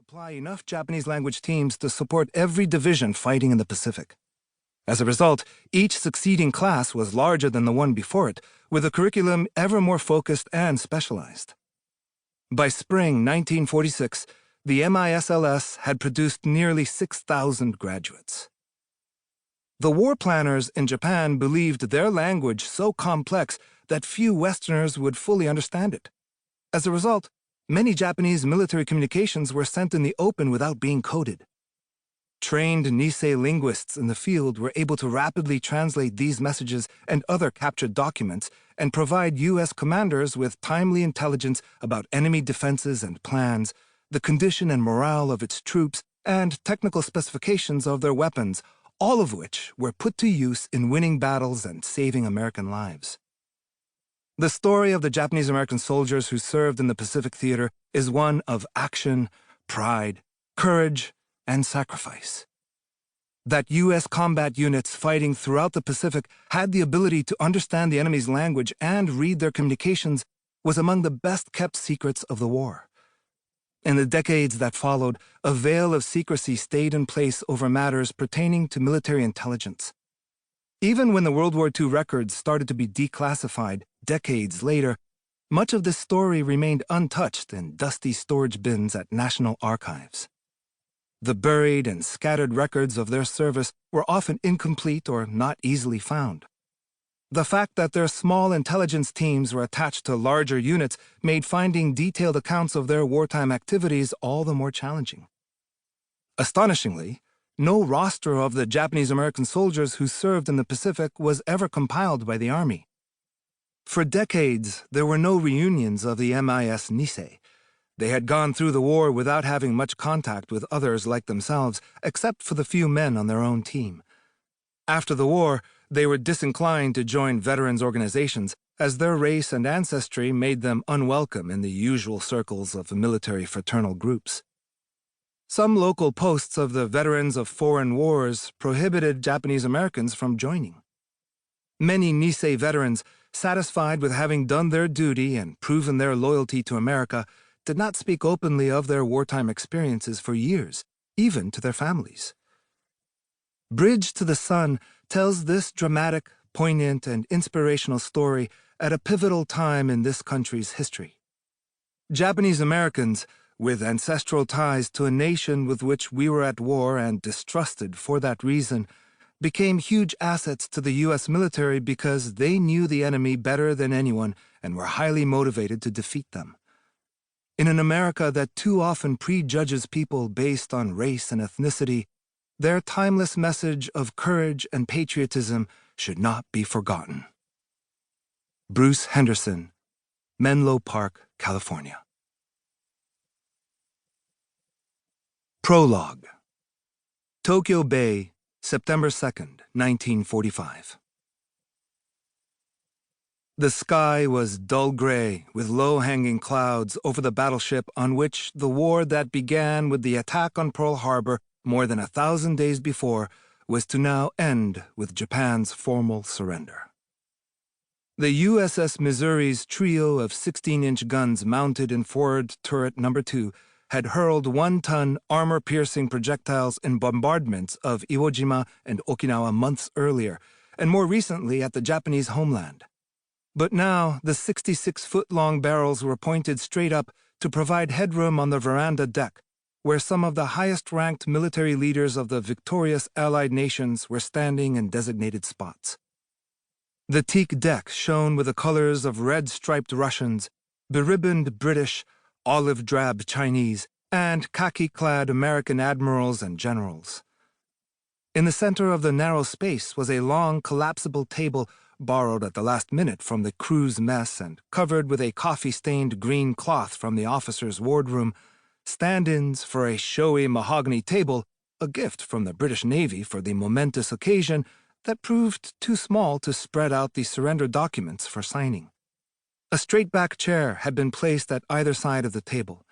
supply enough Japanese language teams to support every division fighting in the Pacific. As a result, each succeeding class was larger than the one before it, with a curriculum ever more focused and specialized. By spring 1946, the MISLS had produced nearly 6,000 graduates. The war planners in Japan believed their language so complex that few Westerners would fully understand it. As a result, many Japanese military communications were sent in the open without being coded. Trained Nishii linguists in the field were able to rapidly translate these messages and other captured documents and provide U.S. commanders with timely intelligence about enemy defenses and plans, the condition and morale of its troops, and technical specifications of their weapons, all of which were put to use in winning battles and saving American lives. The story of the Japanese American soldiers who served in the Pacific Theater is one of action, pride, courage, and sacrifice. That U.S. combat units fighting throughout the Pacific had the ability to understand the enemy's language and read their communications was among the best-kept secrets of the war. In the decades that followed, a veil of secrecy stayed in place over matters pertaining to military intelligence. Even when the World War II records started to be declassified decades later, much of this story remained untouched in dusty storage bins at national archives. The buried and scattered records of their service were often incomplete or not easily found. The fact that their small intelligence teams were attached to larger units made finding detailed accounts of their wartime activities all the more challenging. Astonishingly, no roster of the Japanese American soldiers who served in the Pacific was ever compiled by the Army. For decades, there were no reunions of the MIS Nishii. They had gone through the war without having much contact with others like themselves, except for the few men on their own team. After the war, they were disinclined to join veterans organizations, as their race and ancestry made them unwelcome in the usual circles of military fraternal groups. Some local posts of the Veterans of Foreign Wars prohibited Japanese Americans from joining. Many Nishii veterans, satisfied with having done their duty and proven their loyalty to America, did not speak openly of their wartime experiences for years, even to their families. Bridge to the Sun tells this dramatic, poignant, and inspirational story at a pivotal time in this country's history. Japanese Americans, with ancestral ties to a nation with which we were at war and distrusted for that reason, became huge assets to the U.S. military because they knew the enemy better than anyone and were highly motivated to defeat them. In an America that too often prejudges people based on race and ethnicity, their timeless message of courage and patriotism should not be forgotten. Bruce Henderson, Menlo Park, California. Prologue. Tokyo Bay, September 2nd, 1945. The sky was dull gray with low-hanging clouds over the battleship on which the war that began with the attack on Pearl Harbor more than 1,000 days before was to now end with Japan's formal surrender. The USS Missouri's trio of 16-inch guns mounted in forward turret number 2 had hurled 1-ton armor-piercing projectiles in bombardments of Iwo Jima and Okinawa months earlier, and more recently at the Japanese homeland. But now the 66-foot-long barrels were pointed straight up to provide headroom on the veranda deck, where some of the highest-ranked military leaders of the victorious Allied nations were standing in designated spots. The teak deck shone with the colors of red-striped Russians, beribboned British, olive-drab Chinese, and khaki-clad American admirals and generals. In the center of the narrow space was a long, collapsible table borrowed at the last minute from the crew's mess and covered with a coffee-stained green cloth from the officers' wardroom, stand-ins for a showy mahogany table, a gift from the British Navy for the momentous occasion that proved too small to spread out the surrender documents for signing. A straight-back chair had been placed at either side of the table.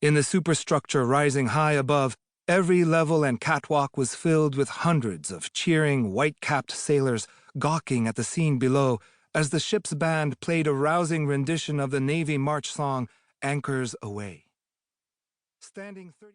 In the superstructure rising high above, every level and catwalk was filled with hundreds of cheering, white-capped sailors gawking at the scene below as the ship's band played a rousing rendition of the Navy march song, Anchors Aweigh. Standing 30